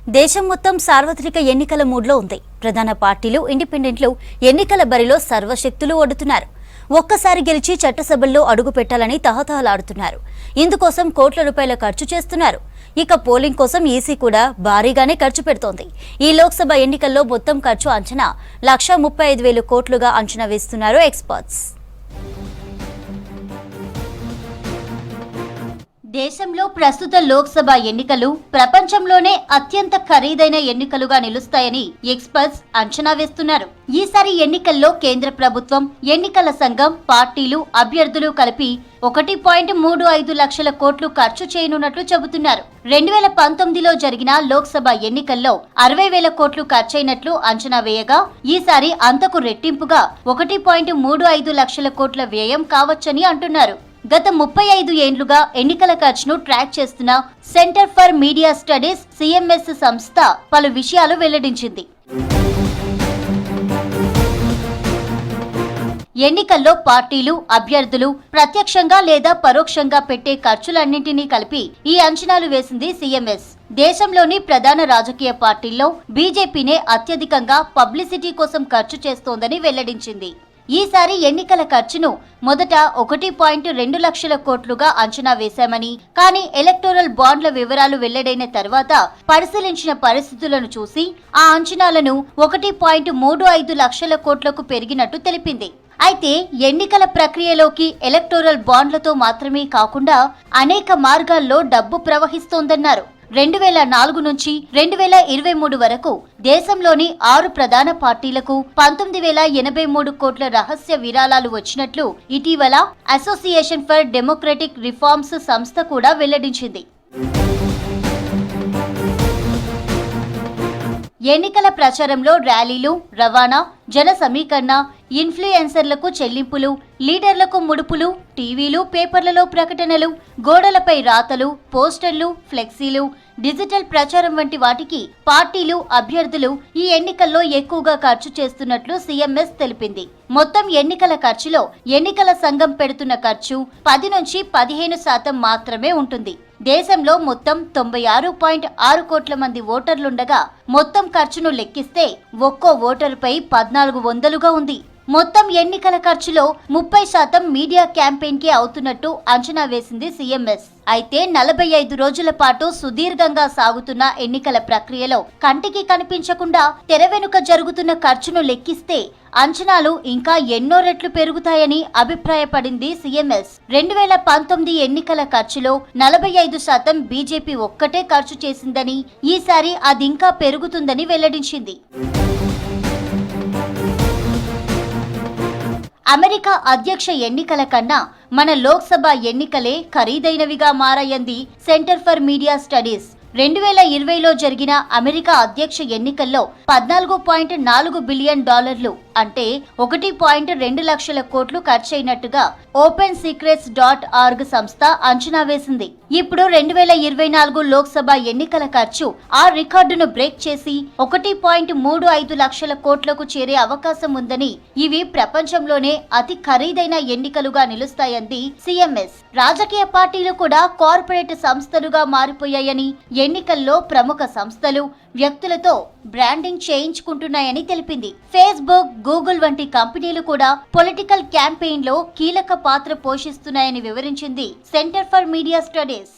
దేశం మొత్తం సార్వత్రిక ఎన్నికల మూడ్లో ఉంది. ప్రధాన పార్టీలు, ఇండిపెండెంట్లు ఎన్నికల బరిలో సర్వశక్తులు ఒడ్డుతున్నారు. ఒక్కసారి గెలిచి చట్టసభల్లో అడుగు పెట్టాలని తహతహలాడుతున్నారు. ఇందుకోసం కోట్ల రూపాయల ఖర్చు చేస్తున్నారు. ఇక పోలింగ్ కోసం ఈసీ కూడా భారీగానే ఖర్చు పెడుతోంది. ఈ లోక్సభ ఎన్నికల్లో మొత్తం ఖర్చు అంచనా 1,35,000 కోట్లుగా అంచనా వేస్తున్నారు ఎక్స్పర్ట్స్. దేశంలో ప్రస్తుత లోక్సభ ఎన్నికలు ప్రపంచంలోనే అత్యంత ఖరీదైన ఎన్నికలుగా నిలుస్తాయని ఎక్స్పర్ట్స్ అంచనా వేస్తున్నారు. ఈసారి ఎన్నికల్లో కేంద్ర ప్రభుత్వం, ఎన్నికల సంఘం, పార్టీలు, అభ్యర్థులు కలిపి 1.35 లక్షల కోట్లు ఖర్చు చేయనున్నట్లు చెబుతున్నారు. 2019లో జరిగిన లోక్సభ ఎన్నికల్లో 60,000 కోట్లు ఖర్చయినట్లు అంచనా వేయగా, ఈసారి అంతకు రెట్టింపుగా 1.35 లక్షల కోట్ల వ్యయం కావచ్చని అంటున్నారు. గత 35 ఏళ్లుగా ఎన్నికల ఖర్చును ట్రాక్ చేస్తున్న centre for media studies CMS సంస్థ పలు విషయాలు వెల్లడించింది. ఎన్నికల్లో పార్టీలు, అభ్యర్థులు ప్రత్యక్షంగా లేదా పరోక్షంగా పెట్టే ఖర్చులన్నింటినీ కలిపి ఈ అంచనాలు వేసింది సిఎంఎస్. దేశంలోని ప్రధాన రాజకీయ పార్టీల్లో బీజేపీనే అత్యధికంగా పబ్లిసిటీ కోసం ఖర్చు చేస్తోందని వెల్లడించింది. ఈసారి ఎన్నికల ఖర్చును మొదట 1.2 లక్షల కోట్లుగా అంచనా వేశామని, కానీ ఎలక్టోరల్ బాండ్ల వివరాలు వెల్లడైన తర్వాత పరిశీలించిన పరిస్థితులను చూసి ఆ అంచనాలను 1.35 లక్షల కోట్లకు పెరిగినట్టు తెలిపింది. అయితే ఎన్నికల ప్రక్రియలోకి ఎలక్టోరల్ బాండ్లతో మాత్రమే కాకుండా అనేక మార్గాల్లో డబ్బు ప్రవహిస్తోందన్నారు. 2004 నుంచి 2023 వరకు దేశంలోని 6 ప్రధాన పార్టీలకు 19,083 కోట్ల రహస్య విరాళాలు వచ్చినట్లు ఇటీవల అసోసియేషన్ ఫర్ డెమోక్రటిక్ రిఫార్మ్స్ సంస్థ కూడా వెల్లడించింది. ఎన్నికల ప్రచారంలో ర్యాలీలు, రవాణా, జన సమీకరణ, ఇన్ఫ్లుయెన్సర్లకు చెల్లింపులు, లీడర్లకు ముడుపులు, టీవీలు, పేపర్లలో ప్రకటనలు, గోడలపై రాతలు, పోస్టర్లు, ఫ్లెక్సీలు, డిజిటల్ ప్రచారం వంటి వాటికి పార్టీలు, అభ్యర్థులు ఈ ఎన్నికల్లో ఎక్కువగా ఖర్చు చేస్తున్నట్లు సిఎంఎస్ తెలిపింది. మొత్తం ఎన్నికల ఖర్చులో ఎన్నికల సంఘం పెడుతున్న ఖర్చు 10 నుంచి 15% మాత్రమే ఉంటుంది. దేశంలో మొత్తం 96.6 కోట్ల మంది ఓటర్లుండగా మొత్తం ఖర్చును లెక్కిస్తే ఒక్కో ఓటరుపై 1,400గా ఉంది. మొత్తం ఎన్నికల ఖర్చులో 30% మీడియా క్యాంపెయిన్ కి అవుతున్నట్టు అంచనా వేసింది సిఎంఎస్. అయితే 45 రోజుల పాటు సుదీర్ఘంగా సాగుతున్న ఎన్నికల ప్రక్రియలో కంటికి కనిపించకుండా తెర వెనుక జరుగుతున్న ఖర్చును లెక్కిస్తే అంచనాలు ఇంకా ఎన్నో రెట్లు పెరుగుతాయని అభిప్రాయపడింది సిఎంఎస్. 2019 ఎన్నికల ఖర్చులో 45% బీజేపీ ఒక్కటే ఖర్చు చేసిందని, ఈసారి అదింకా పెరుగుతుందని వెల్లడించింది. అమెరికా అధ్యక్ష ఎన్నికల కన్నా మన Lok Sabha ఎన్నికలే ఖరీదైనవిగా మారాయంది centre for media studies. 2020లో జరిగిన అమెరికా అధ్యక్ష ఎన్నికల్లో $14.4 బిలియన్ అంటే 1.2 లక్షల కోట్లు ఖర్చయినట్టుగా OpenSecrets.org సంస్థ అంచనా వేసింది. ఇప్పుడు 2024 లోక్సభ ఎన్నికల ఖర్చు ఆ రికార్డును బ్రేక్ చేసి 1.35 లక్షల కోట్లకు చేరే అవకాశం ఉందని, ఇవి ప్రపంచంలోనే అతి ఖరీదైన ఎన్నికలుగా నిలుస్తాయంది సిఎంఎస్. రాజకీయ పార్టీలు కూడా కార్పొరేట్ సంస్థలుగా మారిపోయాయని, ఎన్నికల్లో ప్రముఖ సంస్థలు, వ్యక్తులతో బ్రాండింగ్ చేయించుకుంటున్నాయని తెలిపింది. ఫేస్బుక్, గూగుల్ వంటి కంపెనీలు కూడా పొలిటికల్ క్యాంపెయిన్ లో కీలక పాత్ర పోషిస్తున్నాయని వివరించింది సెంటర్ ఫర్ మీడియా స్టడీస్.